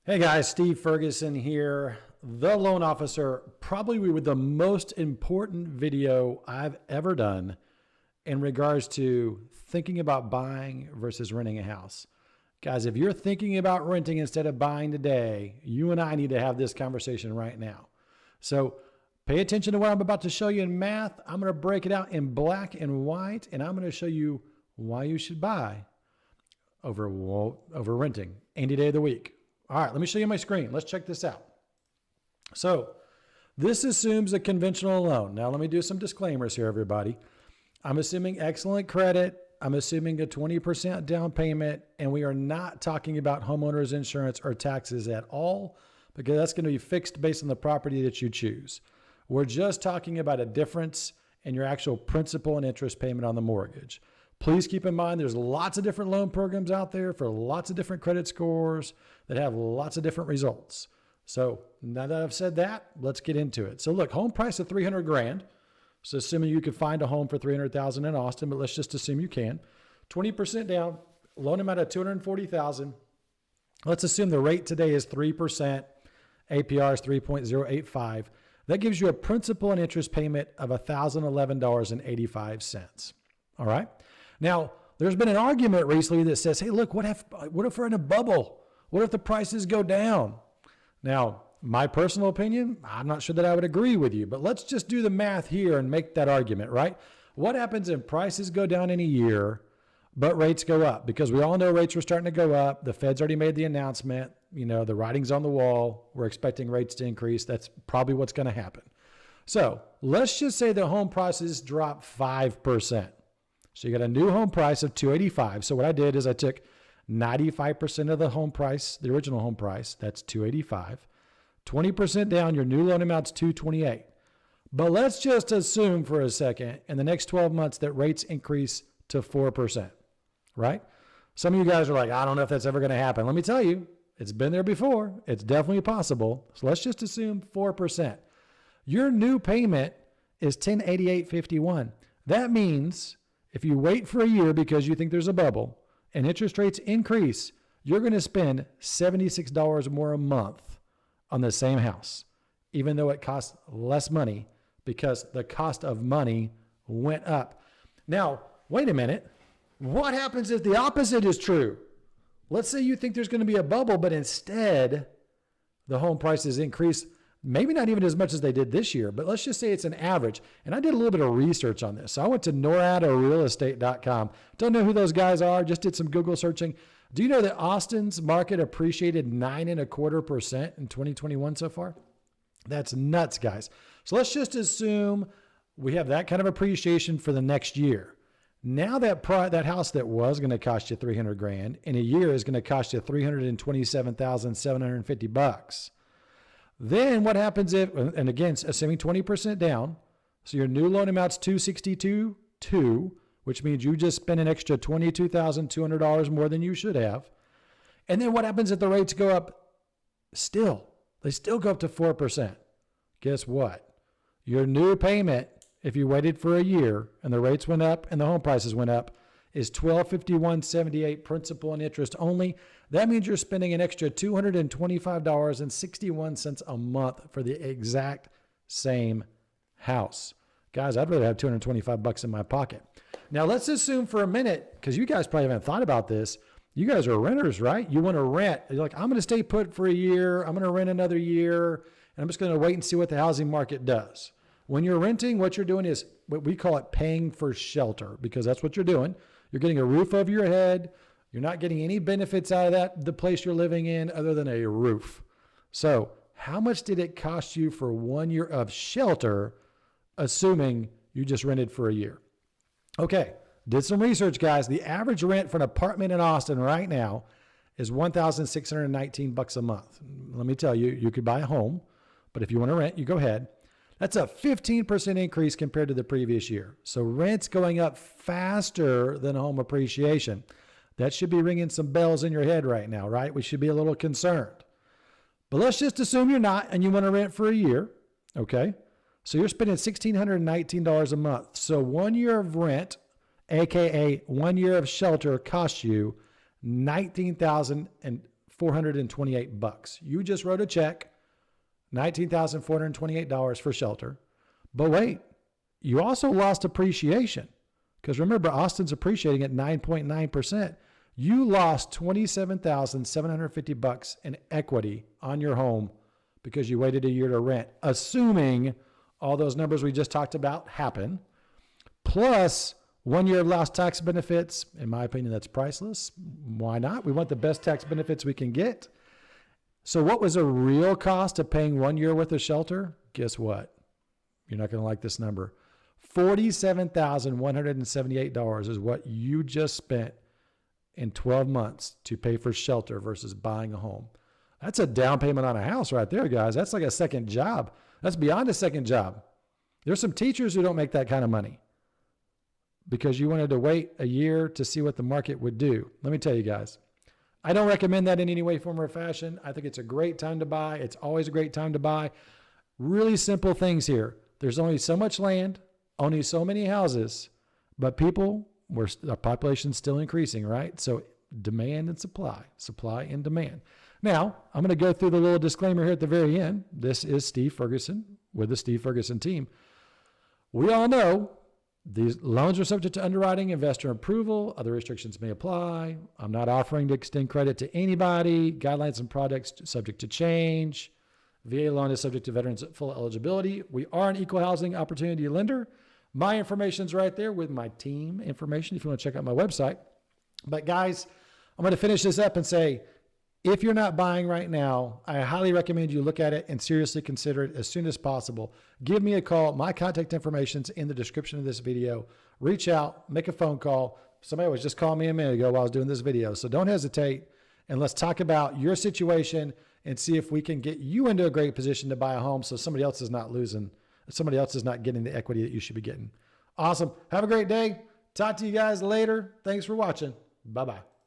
Hey guys, Steve Ferguson here, the loan officer, probably with the most important video I've ever done in regards to thinking about buying versus renting a house. Guys, if you're thinking about renting instead of buying today, you and I need to have this conversation right now. So pay attention to what I'm about to show you in math. I'm going to break it out in black and white, and I'm going to show you why you should buy over renting any day of the week. All right, let me show you my screen. Let's check this out. So this assumes a conventional loan. Now let me do some disclaimers here, everybody. I'm assuming excellent credit. I'm assuming a 20% down payment, and we are not talking about homeowners insurance or taxes at all, because that's going to be fixed based on the property that you choose. We're just talking about a difference in your actual principal and interest payment on the mortgage. Please keep in mind there's lots of different loan programs out there for lots of different credit scores that have lots of different results. So now that I've said that, let's get into it. So look, home price of $300,000. So assuming you could find a home for $300,000 in Austin, but let's just assume you can. 20% down, loan amount of $240,000. Let's assume the rate today is 3%. APR is 3.085. That gives you a principal and interest payment of $1,011.85. All right. Now, there's been an argument recently that says, hey, look, what if we're in a bubble? What if the prices go down? Now, my personal opinion, I'm not sure that I would agree with you, but let's just do the math here and make that argument, right? What happens if prices go down in a year, but rates go up? Because we all know rates are starting to go up. The Fed's already made the announcement. You know, the writing's on the wall. We're expecting rates to increase. That's probably what's going to happen. So let's just say the home prices drop 5%. So you got a new home price of $285. So what I did is I took 95% of the home price, the original home price, that's $285. 20% down, your new loan amount's $228. But let's just assume for a second in the next 12 months that rates increase to 4%, right? Some of you guys are like, I don't know if that's ever going to happen. Let me tell you, it's been there before. It's definitely possible. So let's just assume 4%. Your new payment is $1,088.51. That means if you wait for a year because you think there's a bubble and interest rates increase, you're going to spend $76 more a month on the same house, even though it costs less money because the cost of money went up. Now, wait a minute. What happens if the opposite is true? Let's say you think there's going to be a bubble, but instead the home prices increase. Maybe not even as much as they did this year, but let's just say it's an average. And I did a little bit of research on this. So I went to noradorealestate.com. Don't know who those guys are. Just did some Google searching. Do you know that Austin's market appreciated 9.25% in 2021 so far? That's nuts, guys. So let's just assume we have that kind of appreciation for the next year. Now that house that was going to cost you $300,000 in a year is going to cost you $327,750. Then what happens if, and again, assuming 20% down, so your new loan amount's $262,200, which means you just spent an extra $22,200 more than you should have. And then what happens if the rates go up still? They still go up to 4%. Guess what? Your new payment, if you waited for a year and the rates went up and the home prices went up, is $1,251.78 principal and interest only. That means you're spending an extra $225.61 a month for the exact same house. Guys, I'd rather have $225 in my pocket. Now let's assume for a minute, because you guys probably haven't thought about this. You guys are renters, right? You want to rent. You're like, I'm going to stay put for a year. I'm going to rent another year. And I'm just going to wait and see what the housing market does. When you're renting, what you're doing is what we call it paying for shelter, because that's what you're doing. You're getting a roof over your head. You're not getting any benefits out of the place you're living in other than a roof. So how much did it cost you for 1 year of shelter, assuming you just rented for a year? Okay, did some research, guys. The average rent for an apartment in Austin right now is $1,619 a month. Let me tell you, you could buy a home, but if you want to rent, you go ahead. That's a 15% increase compared to the previous year. So rent's going up faster than home appreciation. That should be ringing some bells in your head right now, right? We should be a little concerned. But let's just assume you're not and you want to rent for a year, okay? So you're spending $1,619 a month. So 1 year of rent, AKA 1 year of shelter, costs you $19,000 $19,428. You just wrote a check, $19,428 for shelter. But wait, you also lost appreciation. Because remember, Austin's appreciating at 9.9%. You lost $27,750 in equity on your home because you waited a year to rent, assuming all those numbers we just talked about happen, plus 1 year of lost tax benefits. In my opinion, that's priceless. Why not? We want the best tax benefits we can get. So what was a real cost of paying 1 year worth of shelter? Guess what? You're not going to like this number. $47,178 is what you just spent in 12 months to pay for shelter versus buying a home. That's a down payment on a house right there, guys. That's like a second job. That's beyond a second job. There's some teachers who don't make that kind of money because you wanted to wait a year to see what the market would do. Let me tell you guys, I don't recommend that in any way, form, or fashion. I think it's a great time to buy. It's always a great time to buy. Really simple things here. There's only so much land, only so many houses, but our population's still increasing, right? So demand and supply and demand. Now, I'm going to go through the little disclaimer here at the very end. This is Steve Ferguson with the Steve Ferguson team. We all know these loans are subject to underwriting, investor approval. Other restrictions may apply. I'm not offering to extend credit to anybody. Guidelines and products subject to change. VA loan is subject to veterans full eligibility. We are an equal housing opportunity lender. My information's right there with my team information if you want to check out my website. But guys, I'm going to finish this up and say, if you're not buying right now, I highly recommend you look at it and seriously consider it as soon as possible. Give me a call. My contact information's in the description of this video. Reach out, make a phone call. Somebody was just calling me a minute ago while I was doing this video. So don't hesitate, and let's talk about your situation and see if we can get you into a great position to buy a home so somebody else is not getting the equity that you should be getting. Awesome. Have a great day. Talk to you guys later. Thanks for watching. Bye-bye.